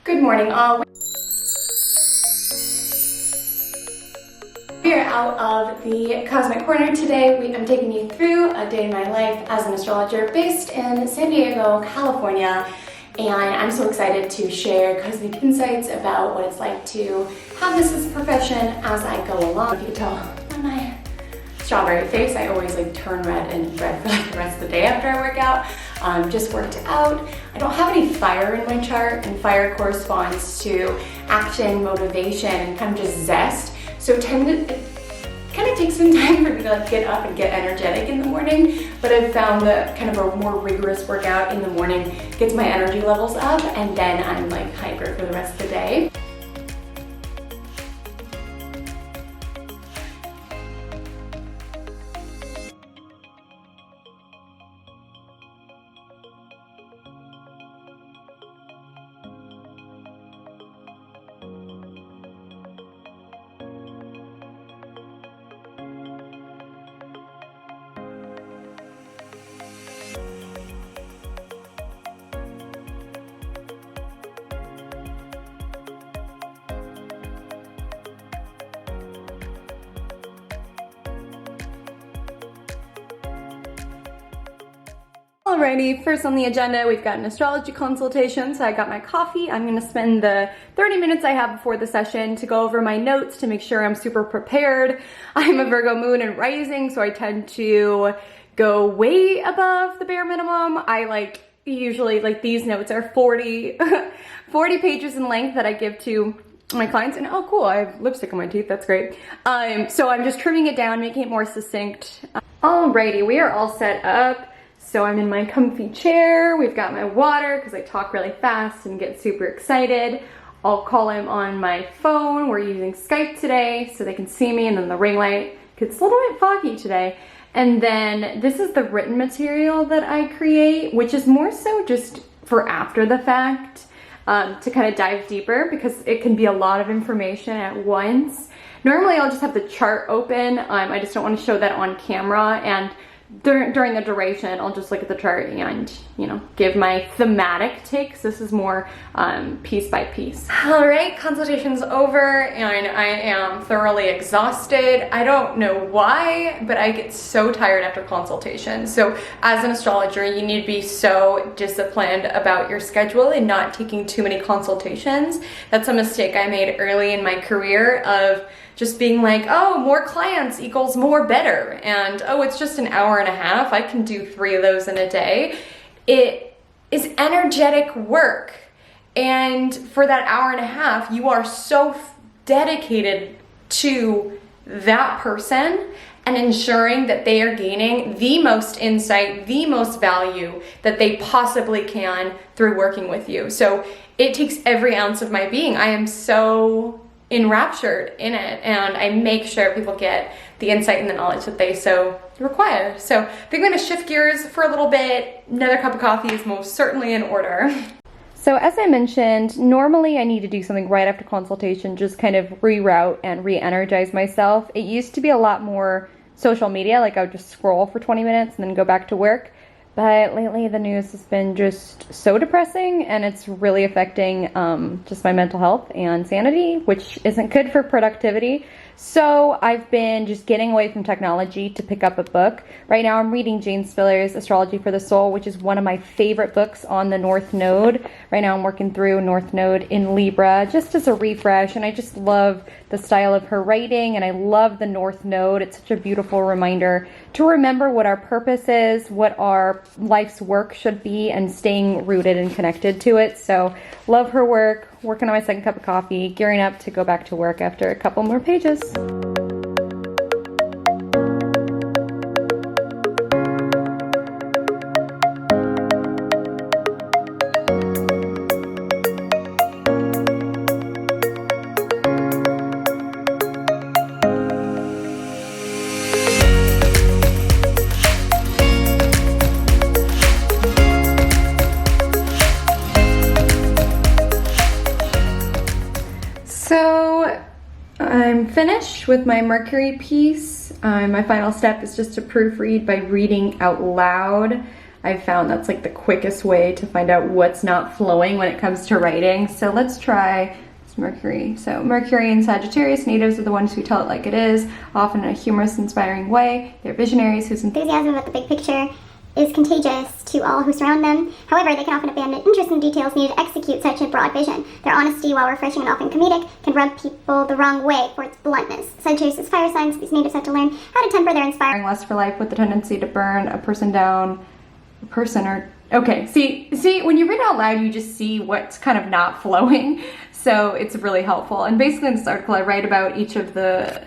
Good morning, all. We are out of the Cosmic Corner today. I'm taking you through a day in my life as an astrologer based in San Diego, California. And I'm so excited to share cosmic insights about what it's like to have this as a profession as I go along. If you can tell on my strawberry face, I always turn red and red for the rest of the day after I work out. Just worked out. I don't have any fire in my chart, and fire corresponds to action, motivation, and kind of just zest. So it kind of takes some time for me to get up and get energetic in the morning, but I've found that kind of a more rigorous workout in the morning gets my energy levels up, and then I'm hyper for the rest of the day. Alrighty, first on the agenda, we've got an astrology consultation. So I got my coffee. I'm gonna spend the 30 minutes I have before the session to go over my notes to make sure I'm super prepared. I'm a Virgo moon and rising, so I tend to go way above the bare minimum. I usually these notes are 40 pages in length that I give to my clients, and oh cool, I have lipstick on my teeth, that's great. So I'm just trimming it down, making it more succinct. Alrighty, we are all set up. So I'm in my comfy chair, we've got my water because I talk really fast and get super excited. I'll call him on my phone. We're using Skype today so they can see me, and then the ring light gets a little bit foggy today. And then this is the written material that I create, which is more so just for after the fact, to kind of dive deeper because it can be a lot of information at once. Normally I'll just have the chart open. I just don't want to show that on camera, and during the duration, I'll just look at the chart and, give my thematic takes. This is more piece by piece. All right, consultation's over, and I am thoroughly exhausted. I don't know why, but I get so tired after consultation. So as an astrologer, you need to be so disciplined about your schedule and not taking too many consultations. That's a mistake I made early in my career of just being oh, more clients equals more better. And oh, it's just an hour and a half. I can do 3 of those in a day. It is energetic work. And for that hour and a half, you are so dedicated to that person and ensuring that they are gaining the most insight, the most value that they possibly can through working with you. So it takes every ounce of my being. I am so enraptured in it, and I make sure people get the insight and the knowledge that they so require. So I think I'm gonna shift gears for a little bit. Another cup of coffee is most certainly in order. So as I mentioned, normally I need to do something right after consultation, just kind of reroute and re-energize myself. It used to be a lot more social media, I would just scroll for 20 minutes and then go back to work. But lately the news has been just so depressing, and it's really affecting just my mental health and sanity, which isn't good for productivity. So I've been just getting away from technology to pick up a book. Right now I'm reading Jane Spiller's Astrology for the Soul, which is one of my favorite books on the North Node. Right now I'm working through North Node in Libra just as a refresh, and I just love the style of her writing, and I love the North Node. It's such a beautiful reminder to remember what our purpose is, what our life's work should be, and staying rooted and connected to it. So love her work, working on my second cup of coffee, gearing up to go back to work after a couple more pages. So I'm finished with my Mercury piece. My final step is just to proofread by reading out loud. I've found that's like the quickest way to find out what's not flowing when it comes to writing. So let's try Mercury. So Mercury and Sagittarius natives are the ones who tell it like it is, often in a humorous, inspiring way. They're visionaries whose enthusiasm about the big picture is contagious to all who surround them. However, they can often abandon interest in details needed to execute such a broad vision. Their honesty, while refreshing and often comedic, can rub people the wrong way for its bluntness. Sagittarius is fire signs. These natives have to learn how to temper their inspiring lust for life with the tendency to burn a person down, okay, see, when you read it out loud, you just see what's kind of not flowing. So it's really helpful. And basically in this article, I write about each of the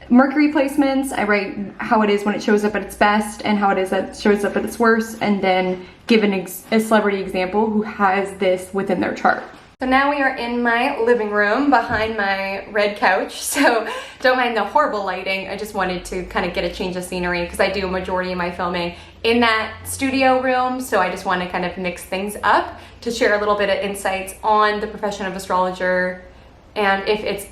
Mercury placements. I write how it is when it shows up at its best and how it is that it shows up at its worst, and then give a celebrity example who has this within their chart. So now we are in my living room behind my red couch. So don't mind the horrible lighting. I just wanted to kind of get a change of scenery because I do a majority of my filming in that studio room. So I just want to kind of mix things up to share a little bit of insights on the profession of astrologer and if it's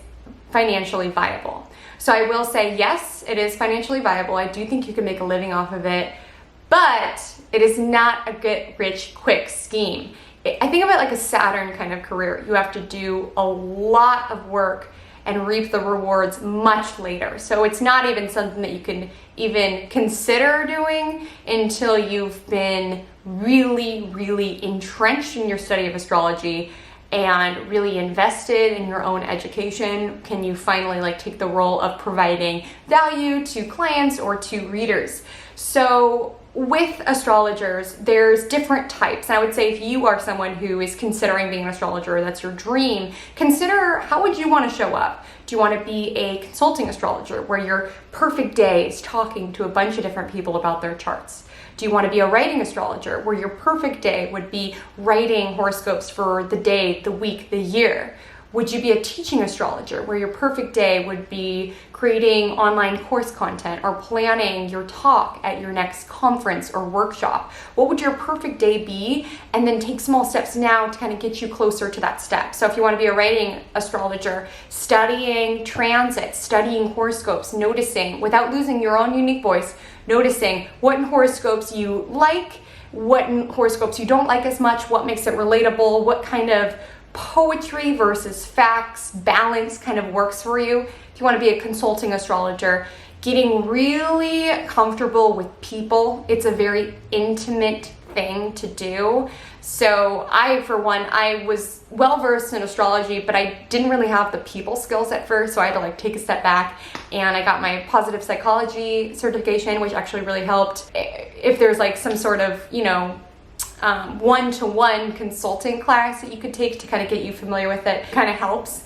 financially viable. So I will say, yes, it is financially viable. I do think you can make a living off of it, but it is not a get rich quick scheme. I think of it like a Saturn kind of career. You have to do a lot of work and reap the rewards much later. So it's not even something that you can even consider doing until you've been really, really entrenched in your study of astrology and really invested in your own education. Can you finally like take the role of providing value to clients or to readers? So with astrologers, there's different types. And I would say if you are someone who is considering being an astrologer, that's your dream, consider how would you want to show up? Do you want to be a consulting astrologer where your perfect day is talking to a bunch of different people about their charts? Do you want to be a writing astrologer where your perfect day would be writing horoscopes for the day, the week, the year? Would you be a teaching astrologer where your perfect day would be creating online course content or planning your talk at your next conference or workshop? What would your perfect day be? And then take small steps now to kind of get you closer to that step. So if you want to be a writing astrologer, studying transits, studying horoscopes, noticing without losing your own unique voice, noticing what horoscopes you like, what horoscopes you don't like as much, what makes it relatable, what kind of poetry versus facts balance kind of works for you. If you want to be a consulting astrologer, getting really comfortable with people, it's a very intimate thing to do. So for one, I was well versed in astrology, but I didn't really have the people skills at first, so I had to like take a step back, and I got my positive psychology certification, which actually really helped. If there's like some sort of, one-to-one consulting class that you could take to kind of get you familiar with it, kind of helps.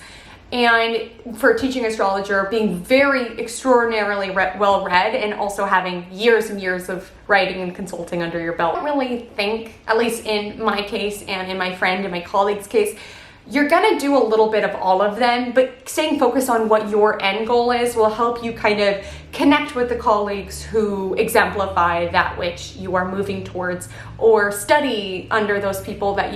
And for a teaching astrologer, being very extraordinarily well-read and also having years and years of writing and consulting under your belt. I don't really think, at least in my case and in my friend and my colleague's case, you're gonna do a little bit of all of them, but staying focused on what your end goal is will help you kind of connect with the colleagues who exemplify that which you are moving towards, or study under those people that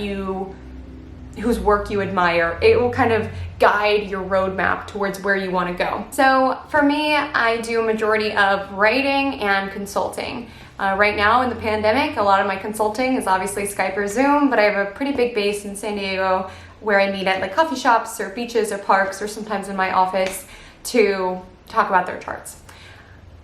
whose work you admire. It will kind of guide your roadmap towards where you want to go. So for me, I do a majority of writing and consulting. Right now in the pandemic, a lot of my consulting is obviously Skype or Zoom, but I have a pretty big base in San Diego where I meet at like coffee shops or beaches or parks or sometimes in my office to talk about their charts.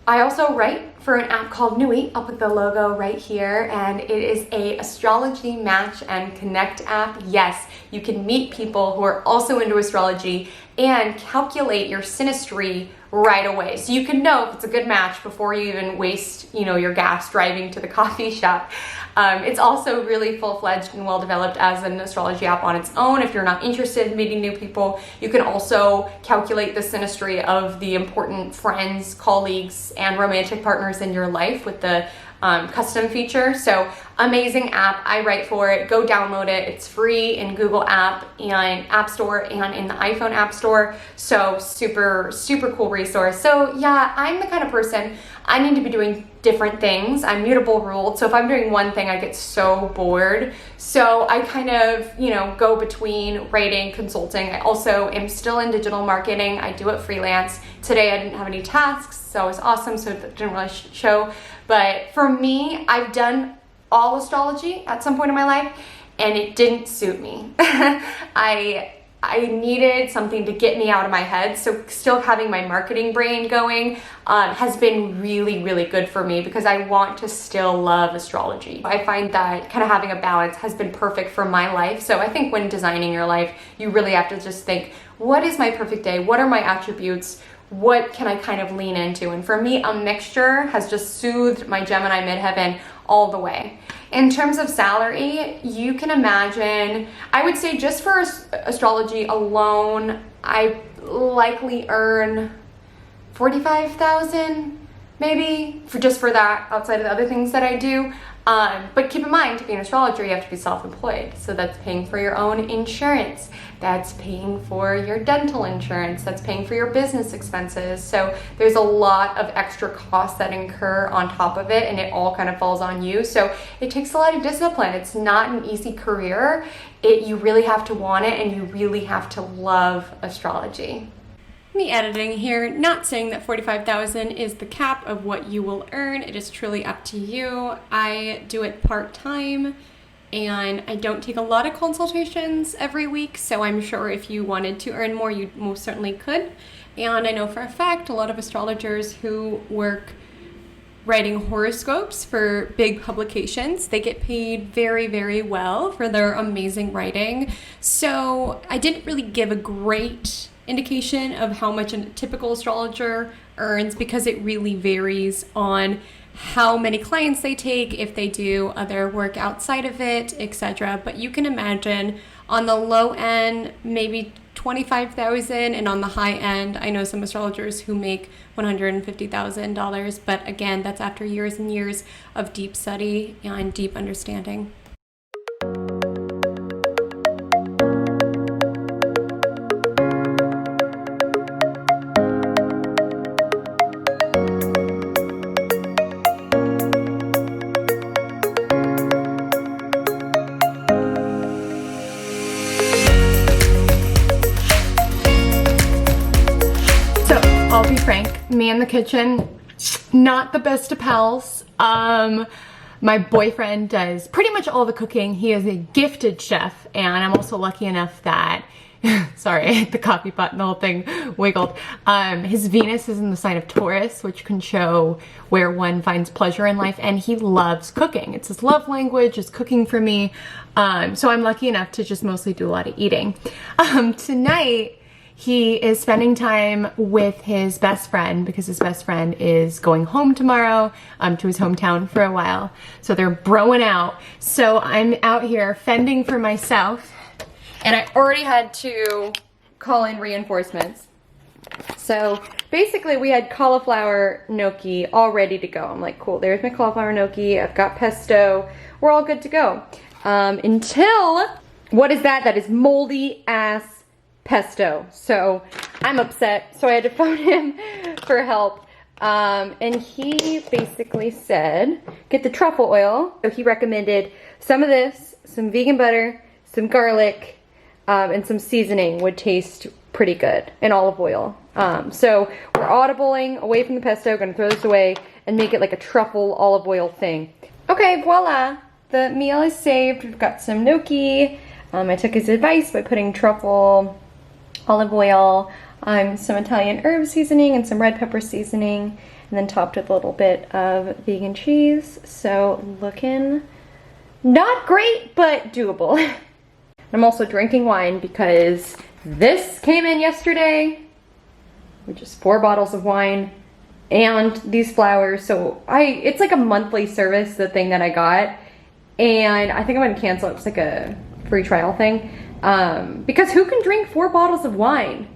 I also write for an app called Nui. I'll put the logo right here, and it is a astrology match and connect app. Yes, you can meet people who are also into astrology and calculate your synastry right away. So you can know if it's a good match before you even waste, your gas driving to the coffee shop. It's also really full-fledged and well-developed as an astrology app on its own. If you're not interested in meeting new people, you can also calculate the synastry of the important friends, colleagues, and romantic partners in your life with the custom feature. So amazing app. I write for it. Go download it. It's free in Google App and App Store and in the iPhone App Store. So super, super cool resource. So yeah, I'm the kind of person, I need to be doing different things. I'm mutable ruled. So if I'm doing one thing, I get so bored. So I kind of, go between writing, consulting. I also am still in digital marketing. I do it freelance. Today I didn't have any tasks, so it was awesome. So it didn't really show. But for me, I've done all astrology at some point in my life, and it didn't suit me. I needed something to get me out of my head, so still having my marketing brain going has been really, really good for me because I want to still love astrology. I find that kind of having a balance has been perfect for my life. So I think when designing your life, you really have to just think, what is my perfect day? What are my attributes? What can I kind of lean into? And for me, a mixture has just soothed my Gemini midheaven all the way. In terms of salary, you can imagine, I would say just for astrology alone, I likely earn 45,000 maybe for that outside of the other things that I do. But keep in mind, to be an astrologer, you have to be self-employed. So that's paying for your own insurance. That's paying for your dental insurance. That's paying for your business expenses. So there's a lot of extra costs that incur on top of it, and it all kind of falls on you. So it takes a lot of discipline. It's not an easy career. You really have to want it, and you really have to love astrology. Me editing here, not saying that 45,000 is the cap of what you will earn. It is truly up to you. I do it part-time and I don't take a lot of consultations every week, so I'm sure if you wanted to earn more, you most certainly could. And I know for a fact a lot of astrologers who work writing horoscopes for big publications, they get paid very, very well for their amazing writing. So I didn't really give a great indication of how much a typical astrologer earns because it really varies on how many clients they take, if they do other work outside of it, etc. But you can imagine on the low end, maybe 25,000, and on the high end, I know some astrologers who make $150,000, but again, that's after years and years of deep study and deep understanding. I'll be frank, me in the kitchen, not the best of pals. My boyfriend does pretty much all the cooking. He is a gifted chef, and I'm also lucky enough that, sorry, I hit the coffee pot and the whole thing wiggled. His Venus is in the sign of Taurus, which can show where one finds pleasure in life, and he loves cooking. It's his love language, is cooking for me. So I'm lucky enough to just mostly do a lot of eating. Tonight, he is spending time with his best friend because his best friend is going home tomorrow to his hometown for a while. So they're broing out. So I'm out here fending for myself, and I already had to call in reinforcements. So basically we had cauliflower gnocchi all ready to go. I'm like, cool, there's my cauliflower gnocchi. I've got pesto. We're all good to go. Until, what is that? That is moldy ass pesto. So I'm upset. So I had to phone him for help. And he basically said, get the truffle oil. So he recommended some of this, some vegan butter, some garlic, and some seasoning would taste pretty good, and olive oil. So we're audibling away from the pesto, gonna throw this away and make it like a truffle olive oil thing. Okay, voila. The meal is saved. We've got some gnocchi. I took his advice by putting truffle, olive oil, some Italian herb seasoning and some red pepper seasoning, and then topped with a little bit of vegan cheese. So looking not great, but doable. I'm also drinking wine because this came in yesterday, which is 4 bottles of wine and these flowers. So it's like a monthly service, the thing that I got, and I think I'm gonna cancel it. It's like a free trial thing. Because who can drink 4 bottles of wine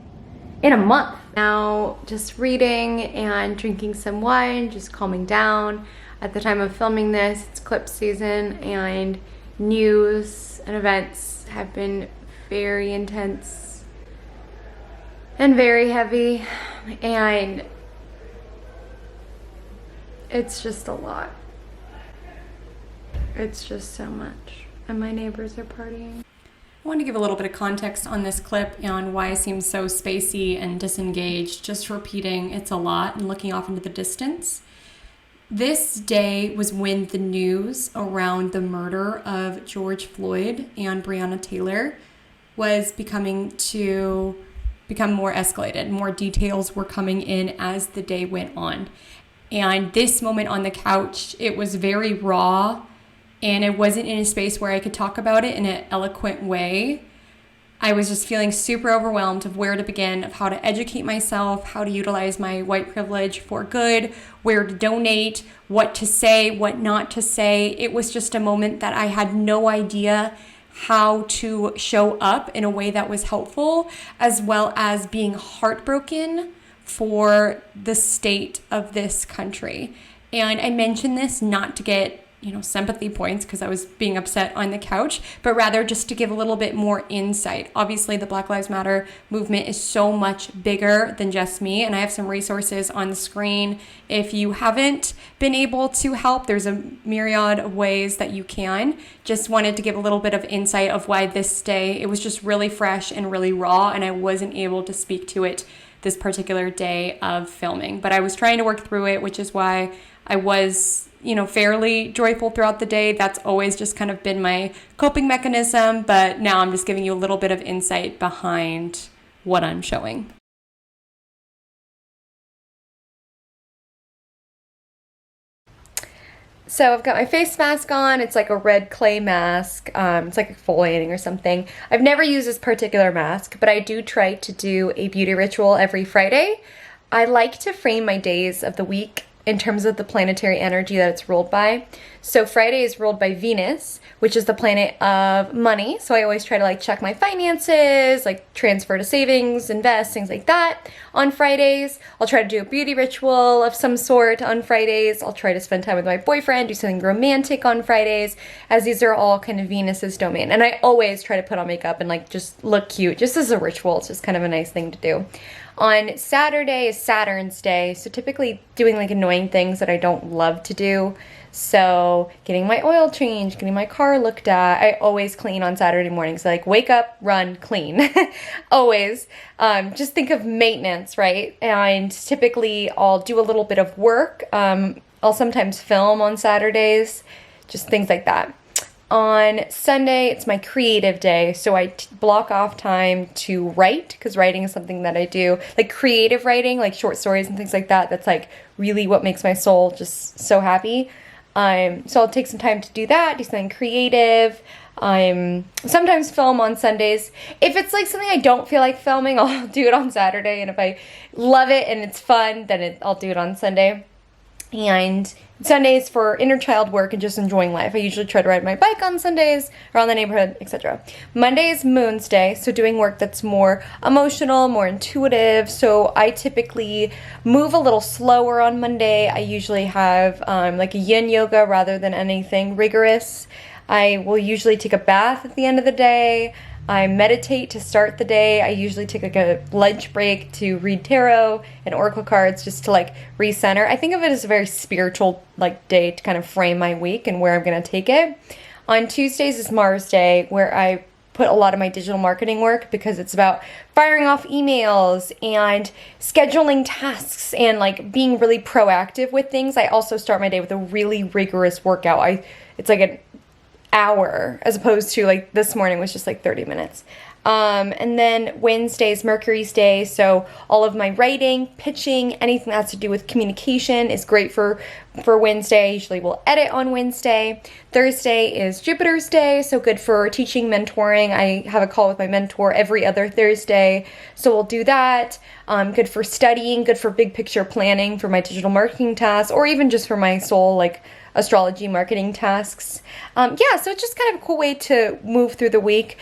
in a month? Now, just reading and drinking some wine, just calming down. At the time of filming this, it's eclipse season, and news and events have been very intense and very heavy, and it's just a lot. It's just so much. And my neighbors are partying. I want to give a little bit of context on this clip on why I seem so spacey and disengaged. Just repeating, it's a lot, and looking off into the distance. This day was when the news around the murder of George Floyd and Breonna Taylor was become more escalated. More details were coming in as the day went on. And this moment on the couch, it was very raw, and it wasn't in a space where I could talk about it in an eloquent way. I was just feeling super overwhelmed of where to begin, of how to educate myself, how to utilize my white privilege for good, where to donate, what to say, what not to say. It was just a moment that I had no idea how to show up in a way that was helpful, as well as being heartbroken for the state of this country. And I mention this not to get sympathy points because I was being upset on the couch, but rather just to give a little bit more insight. Obviously, the Black Lives Matter movement is so much bigger than just me, and I have some resources on the screen. If you haven't been able to help, there's a myriad of ways that you can. Just wanted to give a little bit of insight of why this day, it was just really fresh and really raw, and I wasn't able to speak to it this particular day of filming. But I was trying to work through it, which is why I was fairly joyful throughout the day. That's always just kind of been my coping mechanism, but now I'm just giving you a little bit of insight behind what I'm showing. So I've got my face mask on. It's like a red clay mask. It's like exfoliating or something. I've never used this particular mask, but I do try to do a beauty ritual every Friday. I like to frame my days of the week in terms of the planetary energy that it's ruled by. So Friday is ruled by Venus, which is the planet of money. So I always try to check my finances, transfer to savings, invest, things like that on Fridays. I'll try to do a beauty ritual of some sort on Fridays. I'll try to spend time with my boyfriend, do something romantic on Fridays, as these are all kind of Venus's domain. And I always try to put on makeup and just look cute, just as a ritual. It's just kind of a nice thing to do. On Saturday is Saturn's day, so typically doing annoying things that I don't love to do. So getting my oil changed, getting my car looked at. I always clean on Saturday mornings. Wake up, run, clean. Always. Just think of maintenance, right? And typically I'll do a little bit of work. I'll sometimes film on Saturdays, just things like that. On Sunday, it's my creative day, so I block off time to write, because writing is something that I do, creative writing, short stories and things like that. That's really what makes my soul just so happy. So I'll take some time to do that, do something creative. Sometimes film on Sundays. If it's something I don't feel like filming, I'll do it on Saturday, and if I love it and it's fun, then I'll do it on Sunday. And Sundays for inner child work and just enjoying life. I usually try to ride my bike on Sundays, around the neighborhood, etc. Monday is Moon's day, so doing work that's more emotional, more intuitive. So I typically move a little slower on Monday. I usually have a yin yoga rather than anything rigorous. I will usually take a bath at the end of the day. I meditate to start the day. I usually take a lunch break to read tarot and oracle cards just to recenter. I think of it as a very spiritual day to kind of frame my week and where I'm going to take it. On Tuesdays is Mars Day, where I put a lot of my digital marketing work, because it's about firing off emails and scheduling tasks and being really proactive with things. I also start my day with a really rigorous workout. It's an hour, as opposed to this morning was just 30 minutes. And then Wednesday's Mercury's day, so all of my writing, pitching, anything that has to do with communication is great for Wednesday. I usually will edit on Wednesday. Thursday is Jupiter's day, so good for teaching, mentoring. I have a call with my mentor every other Thursday, so we'll do that. Good for studying, good for big picture planning for my digital marketing tasks, or even just for my soul, astrology marketing tasks. So it's just kind of a cool way to move through the week.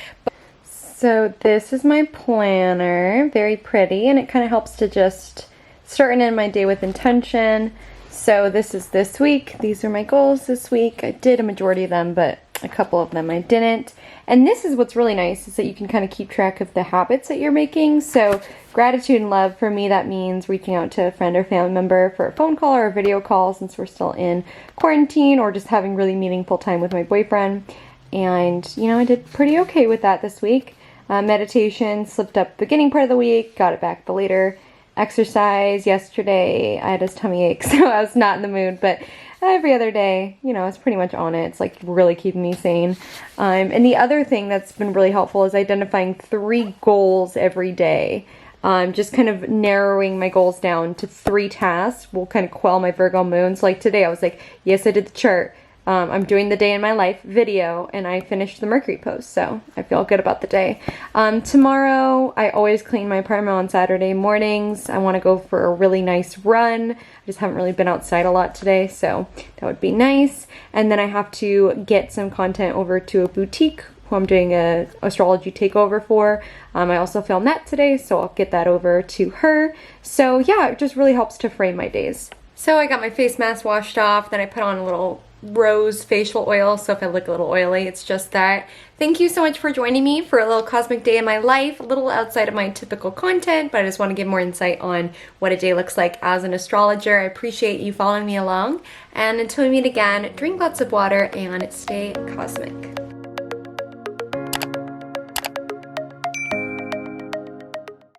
So this is my planner, very pretty, and it kind of helps to just start and end my day with intention. So this is this week. These are my goals this week. I did a majority of them, but a couple of them I didn't. And this is what's really nice, is that you can kind of keep track of the habits that you're making. So gratitude and love, for me, that means reaching out to a friend or family member for a phone call or a video call, since we're still in quarantine, or just having really meaningful time with my boyfriend. And, I did pretty okay with that this week. Meditation slipped up beginning part of the week, got it back the later. exercise yesterday. I had a tummy ache, so I was not in the mood, but every other day, you know, it's pretty much on it. It's like really keeping me sane. And the other thing that's been really helpful is identifying 3 goals every day. Just kind of narrowing my goals down to 3 tasks will kind of quell my Virgo moon. So like today I was like, yes, I did the chart. I'm doing the day in my life video, and I finished the Mercury post, so I feel good about the day. Tomorrow, I always clean my apartment on Saturday mornings. I want to go for a really nice run. I just haven't really been outside a lot today, so that would be nice. And then I have to get some content over to a boutique who I'm doing a astrology takeover for. I also filmed that today, so I'll get that over to her. So yeah, it just really helps to frame my days. So I got my face mask washed off, then I put on a little rose facial oil, so if I look a little oily, it's just that. Thank you so much for joining me for a little cosmic day in my life, a little outside of my typical content, but I just want to give more insight on what a day looks like as an astrologer. I appreciate you following me along, and until we meet again, drink lots of water and stay cosmic.